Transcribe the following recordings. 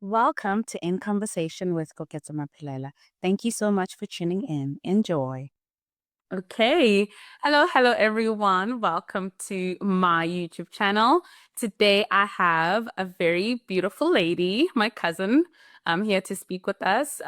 Welcome to In Conversation with Lebogang Maphelela. Thank you so much for tuning in. Enjoy. Okay. Hello, everyone. Welcome to my YouTube channel. Today, I have a very beautiful lady, my cousin, here to speak with us.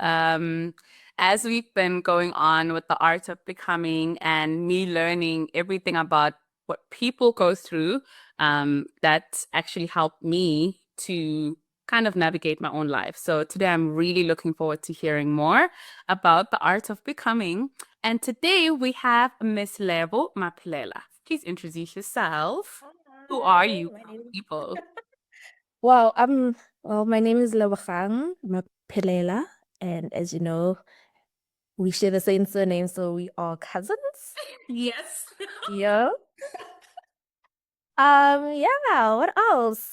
As we've been going on with the art of becoming and me learning everything about what people go through, that actually helped me to kind of navigate my own life. So today, I'm really looking forward to hearing more about the art of becoming. And today we have Miss Lebo Maphelela. Please introduce yourself. Who are Hi, you, my name. people? Well, my name is Lebogang Maphelela, and as you know, we share the same surname, so we are cousins. Yes. Yeah. Yeah, what else?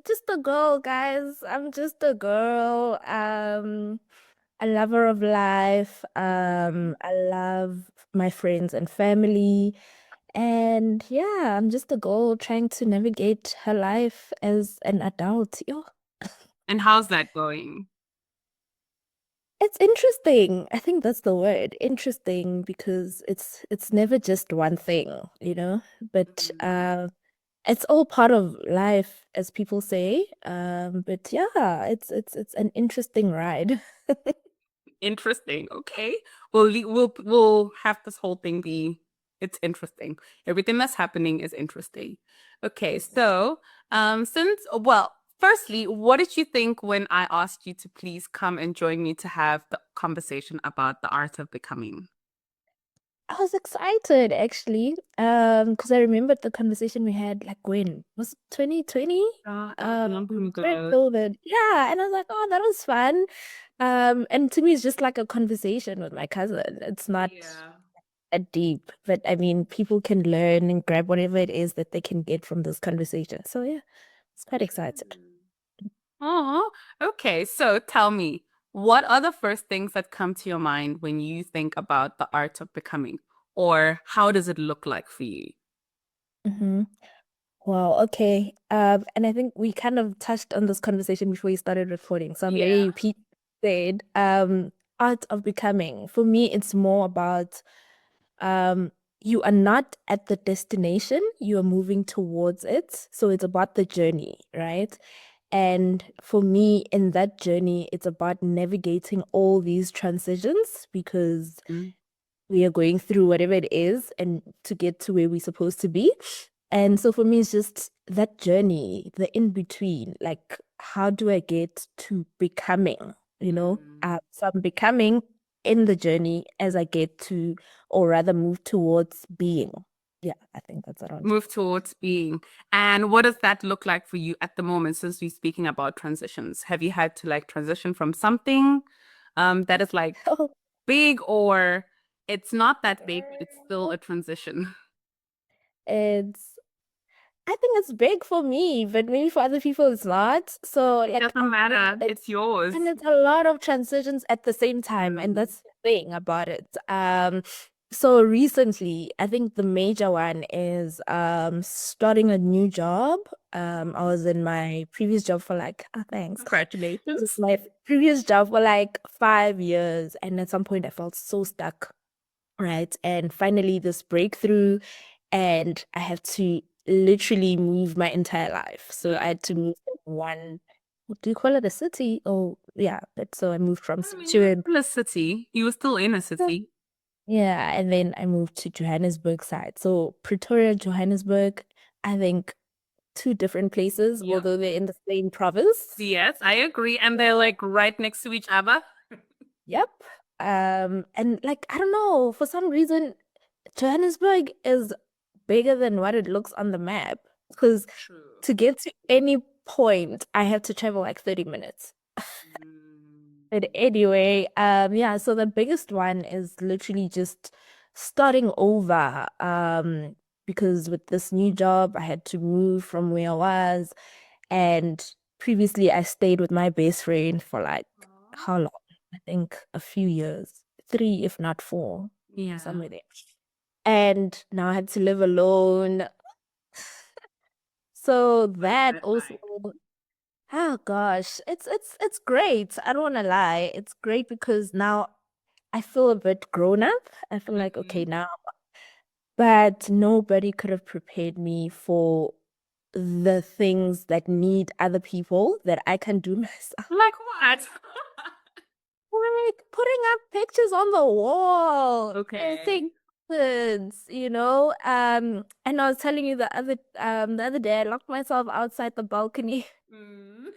Just a girl, guys. I'm just a girl. A lover of life. I love my friends and family. And yeah, I'm just a girl trying to navigate her life as an adult. Yo. And how's that going? It's interesting. I think that's the word. Interesting because it's never just one thing, you know? But it's all part of life, as people say. But yeah, it's an interesting ride. Interesting. Okay. We'll have this whole thing be it's interesting. Everything that's happening is interesting. Okay. So, firstly, what did you think when I asked you to please come and join me to have the conversation about the art of becoming? I was excited actually, because I remembered the conversation we had like when was it 2020? That was a long time During ago. COVID. Yeah, and I was like, oh, that was fun. And to me, it's just like a conversation with my cousin. It's not Yeah. that deep, but I mean, people can learn and grab whatever it is that they can get from this conversation. So yeah, it's quite excited. Oh, okay. So tell me, what are the first things that come to your mind when you think about the art of becoming, or how does it look like for you? Mm-hmm. Wow, okay. And I think we kind of touched on this conversation before we started recording. So I'm Yeah. gonna repeat said, art of becoming. For me, it's more about um you are not at the destination, you are moving towards it. So it's about the journey, right? And for me, in that journey, it's about navigating all these transitions because Mm, we are going through whatever it is and to get to where we're supposed to be. And so for me, it's just that journey, the in between. Like, how do I get to becoming, you know? mm. So I'm becoming in the journey as I get to, or rather move towards being. Yeah, I think that's around. Move towards being. And what does that look like for you at the moment, since we're speaking about transitions? Have you had to like transition from something that is like Oh, big, or it's not that big, but it's still a transition? it's I think it's big for me, but maybe for other people it's not. So like Doesn't matter. it's It's yours. and it's a lot of transitions at the same time, and Mm. that's the thing about it. So recently, I think the major one is starting a new job. I was in my previous job for like thanks. This is Congratulations. my previous job for like 5 years, and at some point I felt so stuck, right? And finally this breakthrough, and I have to literally move my entire life. So I had to move from one, what do you call it, a city? Oh, yeah. But so I moved from I mean, you were Situate. still a city. You were still in a city. Yeah, and then I moved to Johannesburg side. So Pretoria, Johannesburg, I think two different places, Yep. although they're in the same province. Yes, I agree. And they're like right next to each other. Yep. And like I don't know, for some reason, Johannesburg is bigger than what it looks on the map. Because True. to get to any point, I have to travel like 30 minutes. But Mm. anyway, yeah, so the biggest one is literally just starting over. Because with this new job, I had to move from where I was. And previously I stayed with my best friend for like Aw. how long? I think a few years, 3, if not 4, Yeah. somewhere there. And now I had to live alone. So What is that that also, like? Oh gosh, it's great. I don't want to lie. It's great because now I feel a bit grown up. I feel like okay Mhm. now, but nobody could have prepared me for the things that need other people that I can do myself. Like what? Like putting up pictures on the wall and Okay. taking pictures, you know. And I was telling you the other day I locked myself outside the balcony, Mm.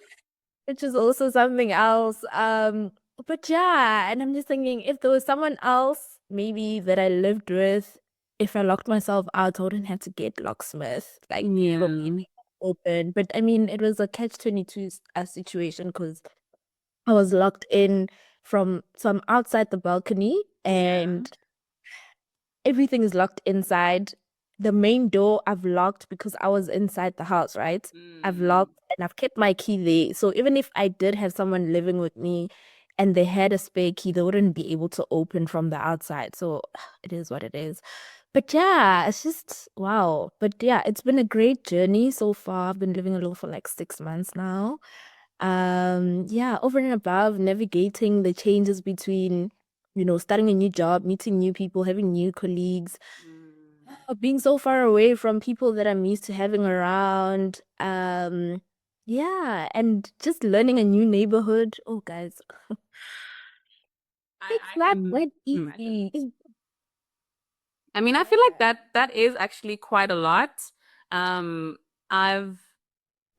which is also something else. But yeah, and I'm just thinking if there was someone else maybe that I lived with, if I locked myself out, I wouldn't have to get locksmith. Like for me, Yeah. it open. But I mean, it was a catch-22 situation because I was locked in so I'm outside the balcony Yeah. and everything is locked inside. The main door I've locked because I was inside the house, right? I've Mm. locked and I've kept my key there. So even if I did have someone living with me and they had a spare key, they wouldn't be able to open from the outside. So it is what it is. But yeah, it's just wow. But yeah, it's been a great journey so far. I've been living alone for like 6 months now. Yeah, over and above navigating the changes between, starting a new job, meeting new people, having new colleagues, Mm. being so far away from people that I'm used to having around. Yeah, and just learning a new neighborhood. Oh, guys, it's I not can that imagine. easy. I mean, I feel like Yeah. that is actually quite a lot. I've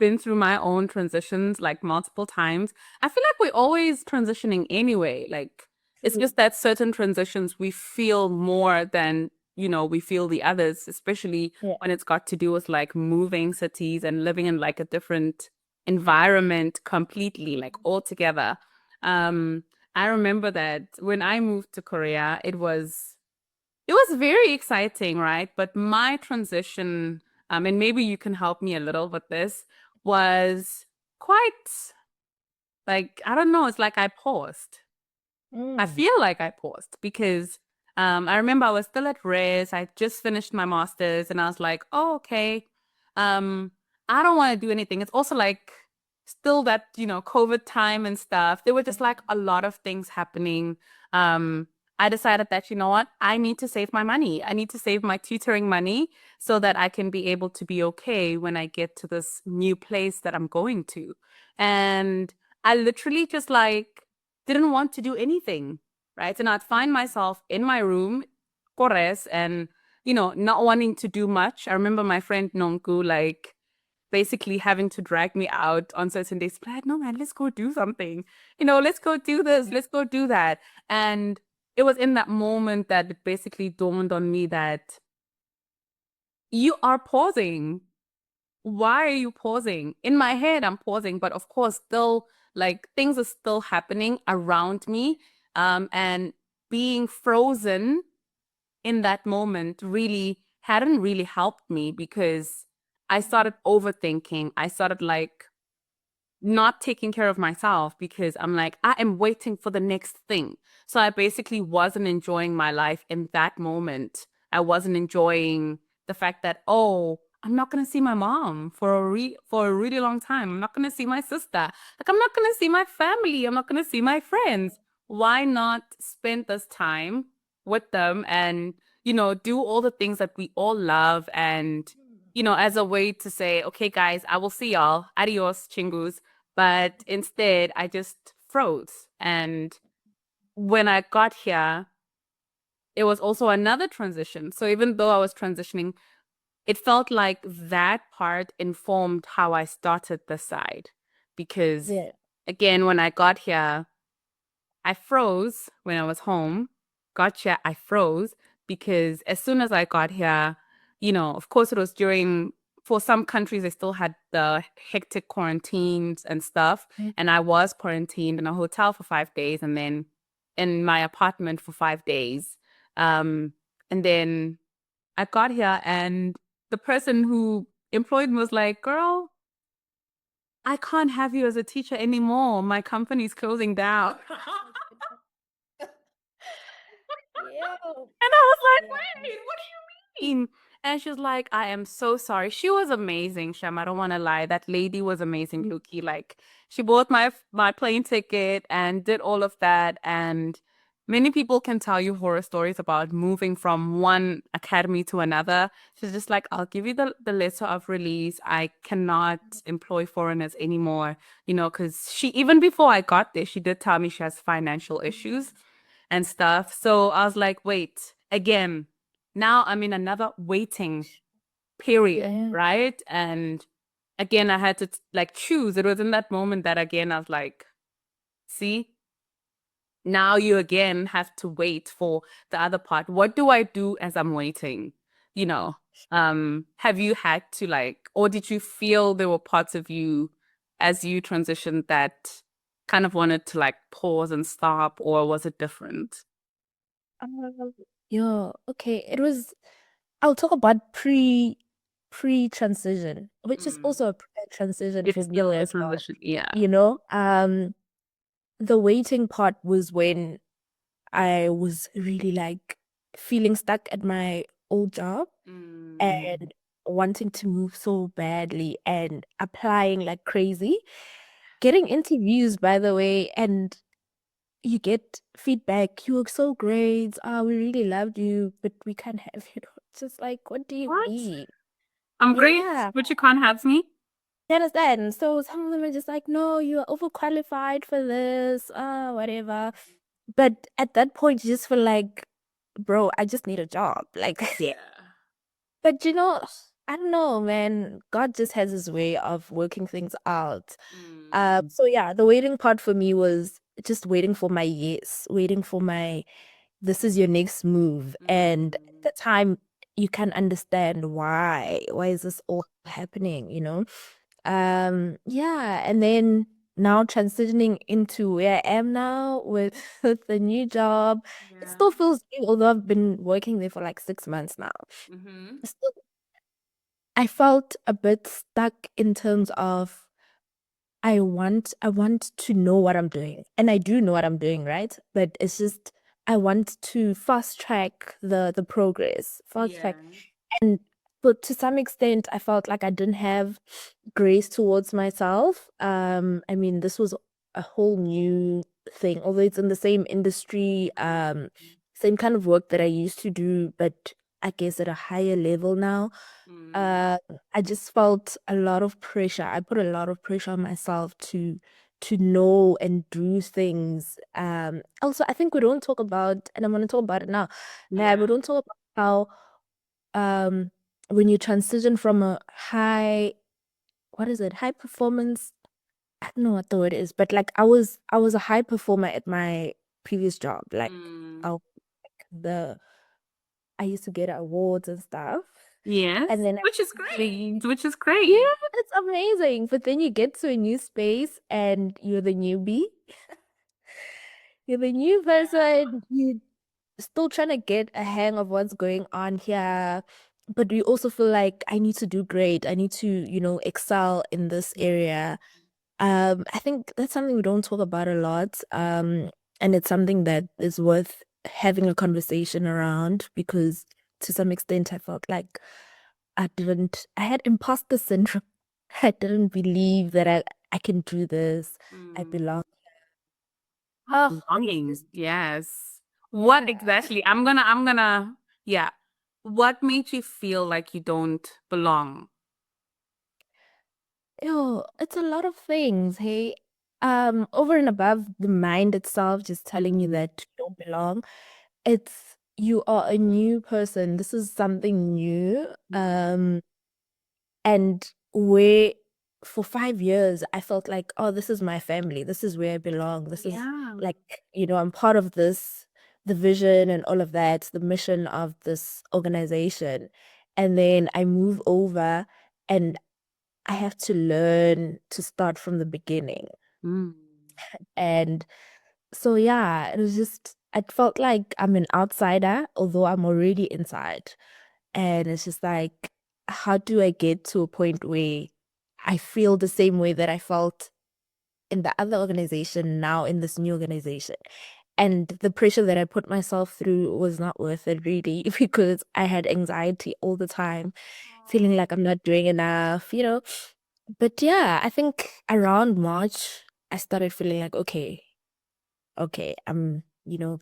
been through my own transitions like multiple times. I feel like we're always transitioning anyway. Like it's True. just that certain transitions we feel more than, we feel the others, especially Yeah. when it's got to do with like moving cities and living in like a different environment completely, like altogether. Um, I remember that when I moved to Korea, it was very exciting, right? But my transition, and maybe you can help me a little with this, was quite like, I don't know, it's like I paused. I Mm. feel like I paused because I remember I was still at res. I just finished my master's and I was like, oh, okay. I don't want to do anything. It's also like still that, COVID time and stuff. There were just like a lot of things happening. I decided that, you know what? I need to save my money. I need to save my tutoring money so that I can be able to be okay when I get to this new place that I'm going to. And I literally just like didn't want to do anything, right? And I'd find myself in my room, kores, and not wanting to do much. I remember my friend Nonku like basically having to drag me out on certain days. Like, no man, let's go do something. Let's go do this, let's go do that. And it was in that moment that it basically dawned on me that you are pausing. Why are you pausing? In my head, I'm pausing, but of course, still like things are still happening around me. And being frozen in that moment really hadn't really helped me because I started overthinking. I started like not taking care of myself because I'm like, I am waiting for the next thing. So I basically wasn't enjoying my life in that moment. I wasn't enjoying the fact that, oh, I'm not gonna see my mom for a really long time. I'm not gonna see my sister. Like I'm not gonna see my family. I'm not gonna see my friends. Why not spend this time with them and, do all the things that we all love and, as a way to say, okay, guys, I will see y'all. Adios, chingus. But instead, I just froze. And when I got here, it was also another transition. So even though I was transitioning, it felt like that part informed how I started the side. Because Yeah. again, when I got here, I froze when I was home. Gotcha, I froze because as soon as I got here, of course it was for some countries, they still had the hectic quarantines and stuff. Mm. And I was quarantined in a hotel for 5 days and then in my apartment for 5 days. And then I got here and the person who employed me was like, girl, I can't have you as a teacher anymore. My company's closing down. Yeah. And I was like, Yeah. wait, what do you mean? And she was like, I am so sorry. She was amazing, Sham. I don't want to lie. That lady was amazing, Luki. Like, she bought my plane ticket and did all of that. And many people can tell you horror stories about moving from one academy to another. She's just like, I'll give you the letter of release. I cannot employ foreigners anymore, because even before I got there, she did tell me she has financial issues and stuff. So I was like, wait, again, now I'm in another waiting period, Yeah. right? And again, I had to like choose. It was in that moment that again, I was like, see, now you again have to wait for the other part. What do I do as I'm waiting? You know, have you had to like, or did you feel there were parts of you as you transitioned that kind of wanted to like pause and stop, or was it different? Yeah, okay. I'll talk about pre-transition, which is Mm. also a transition for It's me still a as well. transition. Yeah. You know, the waiting part was when I was really like feeling stuck at my old job Mm. and wanting to move so badly and applying like crazy, getting interviews, by the way, and you get feedback. You were so great. We really loved you, but we can't have you. It's just like, what do you What? mean? I'm great, Yeah, but you can't have me. you understand? So some of them are just like, no, you are overqualified for this, whatever. But at that point, you just feel like, bro, I just need a job. Like, Yeah. but I don't know, man. God just has his way of working things out. So yeah, the waiting part for me was just waiting for my yes, waiting for my this is your next move. And at the time, you can understand why. Why is this all happening, Yeah, and then now transitioning into where I am now with the new job. It Yeah. still feels new, although I've been working there for like 6 months now. Mm-hmm. Still, I felt a bit stuck in terms of I want to know what I'm doing. And I do know what I'm doing, right? But it's just I want to fast track the progress. Fast Yeah. track. And but to some extent I felt like I didn't have grace towards myself. I mean this was a whole new thing, although it's in the same industry, same kind of work that I used to do, but I guess at a higher level now. Mm. uh, I just felt a lot of pressure. I put a lot of pressure on myself to know and do things. Also, I think we don't talk about, and I'm going to talk about it now. Nah, we Yeah. don't talk about how when you transition from a what is it, high performance. I don't know what the word is, but like I was a high performer at my previous job. Like Mm. I the I used to get awards and stuff, Yes, and then which is great. Which is yeah, great. it's amazing. But then you get to a new space and you're the newbie. You're the new person. You still trying to get a hang of what's going on here. But you also feel like I need to do great. I need to, excel in this area. I think that's something we don't talk about a lot. And it's something that is worth having a conversation around because to some extent I felt like I had imposter syndrome. I didn't believe that I can do this. I Mm. belong. Oh, it's Belonging. just, Yes. What yeah. exactly? I'm gonna, yeah. What made you feel like you don't belong? It's a lot of things, hey. Over and above the mind itself just telling you Mm. that you don't belong, it's you are a new person. This is something new. Mm. And where for 5 years I felt like, oh, this is my family. This is where I belong. This is Yeah. like, I'm part of this, the vision and all of that, the mission of this organization. And then I move over and I have to learn to start from the beginning. Mm. And so, yeah, it was just, I felt like I'm an outsider, although I'm already inside. And it's just like, how do I get to a point where I feel the same way that I felt in the other organization now in this new organization? And the pressure that I put myself through was not worth it, really, because I had anxiety all the time, feeling like I'm not doing enough. But yeah, I think around March, I started feeling like, okay, I'm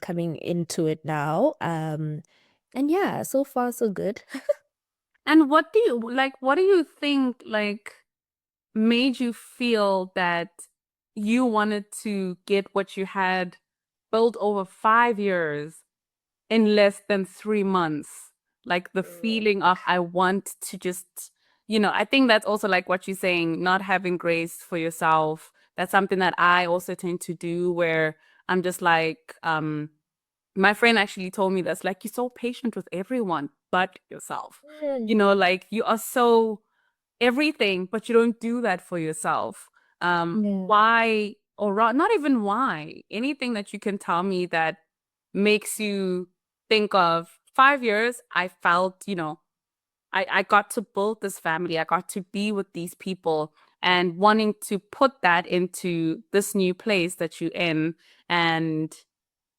coming into it now. And yeah, so far so good. And what do you think made you feel that you wanted to get what you had built over 5 years in less than 3 months? Like the feeling of I want to just, I think that's also like what you're saying, not having grace for yourself. That's something that I also tend to do where I'm just like, my friend actually told me that's like, you're so patient with everyone but yourself. Mm. Like you are so everything, but you don't do that for yourself. Yeah. Why, or not even why, anything that you can tell me that makes you think of 5 years, I felt, I got to build this family, I got to be with these people, and wanting to put that into this new place that you're in, and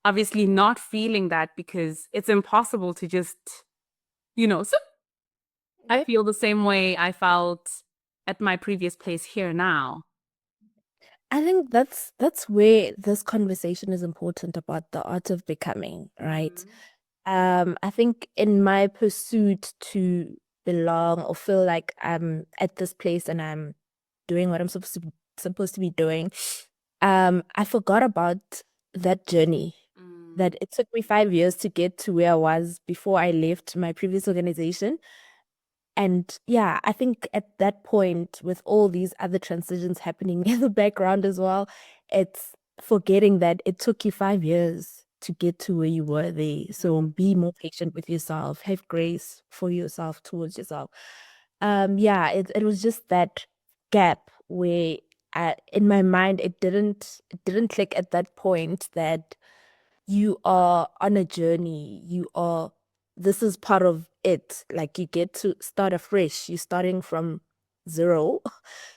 obviously not feeling that because it's impossible to just, so I Yeah. feel the same way I felt at my previous place here now. I think that's where this conversation is important about the art of becoming, right? Mhm. I think in my pursuit to belong or feel like I'm at this place and I'm doing what I'm supposed to be doing, I forgot about that journey. Mm. That it took me 5 years to get to where I was before I left my previous organization. And yeah, I think at that point, with all these other transitions happening in the background as well, it's forgetting that it took you 5 years to get to where you were there. So be more patient with yourself, have grace for yourself towards yourself. Yeah, it was just that gap where in my mind it didn't click at that point that you are on a journey. This is part of it. Like you get to start afresh. You're starting from zero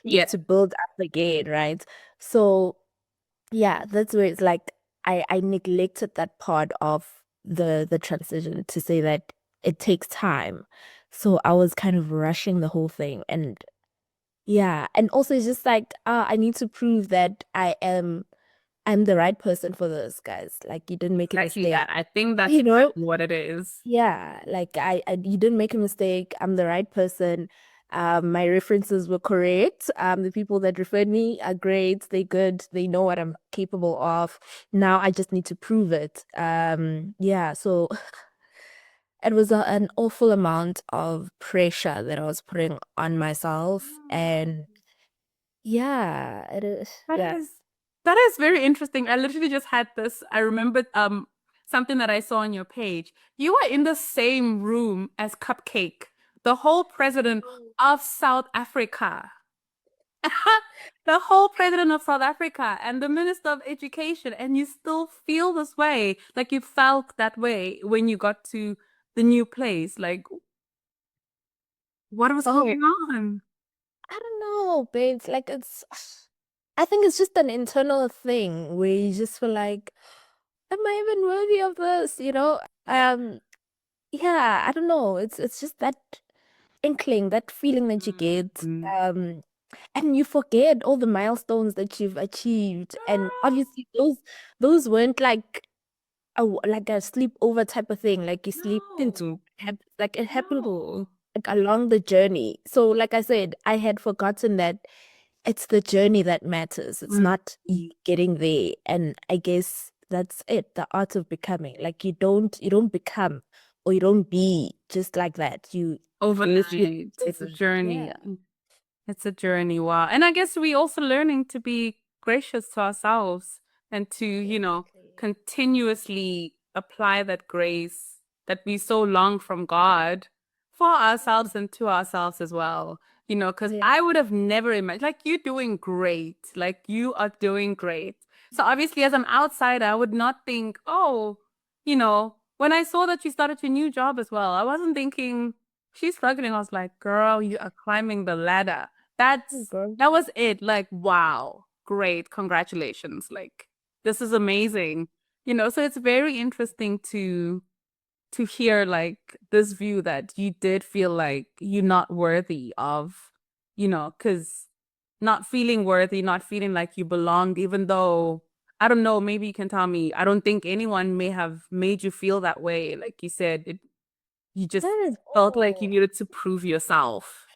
Yeah. to build up again, right? So yeah, that's where it's like I neglected that part of the transition to say that it takes time. So I was kind of rushing the whole thing. And yeah, and also it's just like I need to prove that I'm the right person for this, guys. Like you didn't make a Exactly mistake. that. I think that's You know? what it is. Yeah, like you didn't make a mistake. I'm the right person. My references were correct. The people that referred me are great. They good. They know what I'm capable of. Now I just need to prove it. Yeah, so it was an awful amount of pressure that I was putting on myself. And yeah, it is. That Yeah. is that is very interesting. I literally just had this. I remembered something that I saw on your page. You are in the same room as Cupcake, the whole president of South Africa. The whole president of South Africa and the minister of education, and you still feel this way. Like you felt that way when you got to the new place. Like, what was Oh, going on? I don't know, babes. Like I think it's just an internal thing where you just feel like, am I even worthy of this? Yeah, I don't know. It's just that inkling, that feeling that you get. Mm. And you forget all the milestones that you've achieved. And obviously those weren't like like a sleepover type of thing. Like you sleep into No, like it happened no. like along the journey. So like I said, I had forgotten that it's the journey that matters. It's Mm. not you getting there. And I guess that's it, the art of becoming. Like you don't become or you don't be just like that. You go through Overnight. It's a journey. journey. Yeah. It's a journey. Wow. And I guess we also learning to be gracious to ourselves and to, Exactly. continuously apply that grace that we so long from God for ourselves and to ourselves as well. Because Yeah. I would have never imagined, like, you're doing great. Like, you are doing great. So obviously, as an outsider, I would not think, oh, when I saw that you started your new job as well, I wasn't thinking she's struggling. I was like, girl, you are climbing the ladder. Oh, That's girl. that was it. Like, wow, great, congratulations. Like, this is amazing. So it's very interesting to hear like this view that you did feel like you're not worthy of, because not feeling worthy, not feeling like you belonged, even though I don't know, maybe you can tell me, I don't think anyone may have made you feel that way. Like you said, you just That is felt like you all. needed to prove yourself.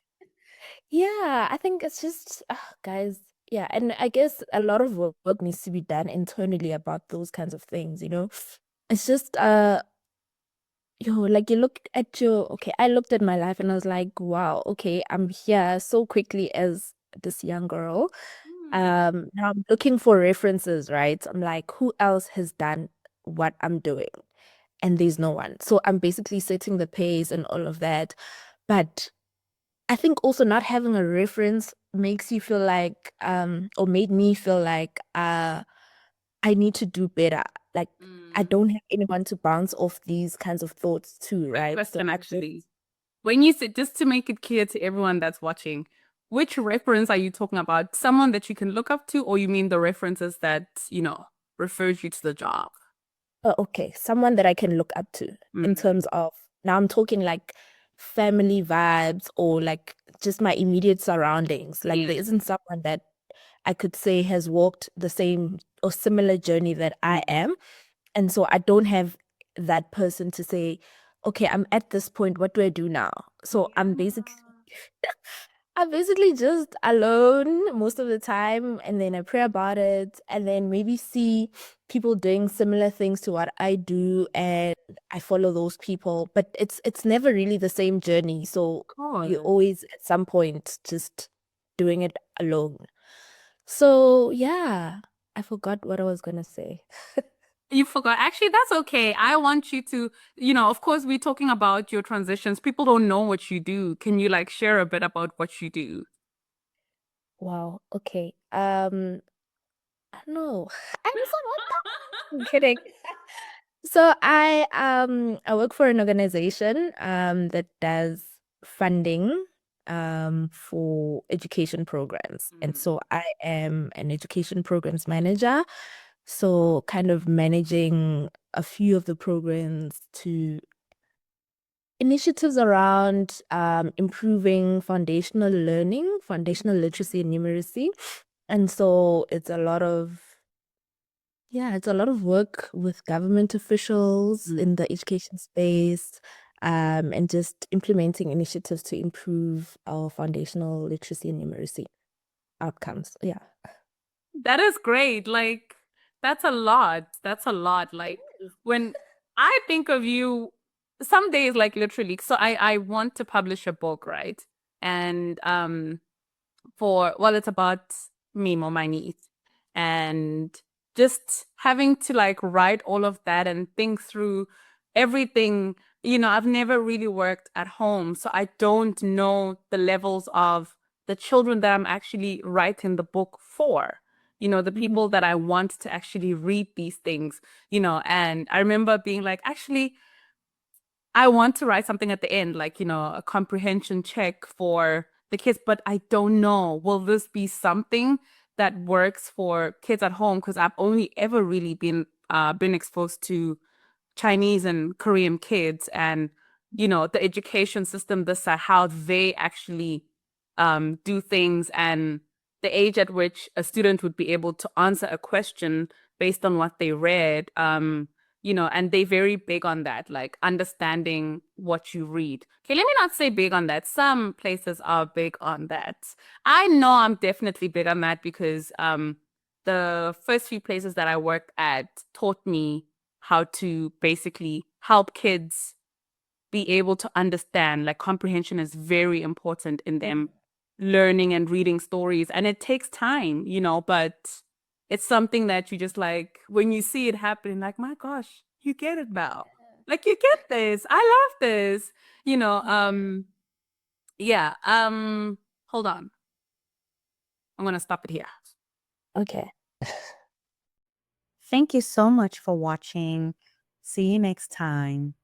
Yeah, I think it's just, guys, yeah, and I guess a lot of work needs to be done internally about those kinds of things, you know? It's just, like you look at okay, I looked at my life and I was like, wow, okay, I'm here so quickly as this young girl. Hmm. Now I'm looking for references, right? I'm like, who else has done what I'm doing? And there's no one. So I'm basically setting the pace and all of that. But I think also not having a reference makes you feel like, or made me feel like, I need to do better. Like, I Mm. don't have anyone to bounce off these kinds of thoughts to, Quick right? So question, I actually. just, When you said, just to make it clear to everyone that's watching, which reference are you talking about? Someone that you can look up to, or you mean the references that, refers you to the job? oh, okay, someone that I can look up to in Mm. terms of, now I'm talking like family vibes or like just my immediate surroundings. Like, there Yes. isn't someone that I could say has walked the same or similar journey that I Mm. am. And so I don't have that person to say, okay, I'm at this point, what do I do now? So Yeah. I'm basically just alone most of the time, and then I pray about it, and then maybe see people doing similar things to what I do, and I follow those people. But it's never really the same journey. So Of you're course. always at some point just doing it alone. So yeah, I forgot what I was gonna say. You forgot. Actually, that's okay. I want you to, of course, we're talking about your transitions. People don't know what you do. Can you like share a bit about what you do? Wow. Okay. I don't know. I'm so what I'm kidding. So I work for an organization that does funding for education programs. And Mm. so I am an education programs manager. So kind of managing a few of the programs to initiatives around improving foundational learning, foundational literacy and numeracy. And so it's a lot of work with government officials Mm. in the education space, and just implementing initiatives to improve our foundational literacy and numeracy outcomes. Yeah. That is great. Like, that's a lot. That's a lot. Like, when I think of you, some days, like literally, so I want to publish a book, right? And it's about me or my niece, and just having to like write all of that and think through everything. I've never really worked at home, so I don't know the levels of the children that I'm actually writing the book for, the Mhm. people that I want to actually read these things, and I remember being like, actually, I want to write something at the end, like, a comprehension check for the kids, but I don't know. Will this be something that works for kids at home? Because I've only ever really been exposed to Chinese and Korean kids, and the education system, this how they actually do things, and the age at which a student would be able to answer a question based on what they read. And they very big on that, like understanding what you read. Okay, let me not say big on that. Some places are big on that. I know I'm definitely big on that because the first few places that I worked at taught me how to basically help kids be able to understand. Like, comprehension is very important in them learning and reading stories, and it takes time, but it's something that you just like when you see it happening, like, my gosh, you get it now. Like, you get this. I love this. You know, um yeah. Hold on. I'm gonna stop it here. Okay. Thank you so much for watching. See you next time.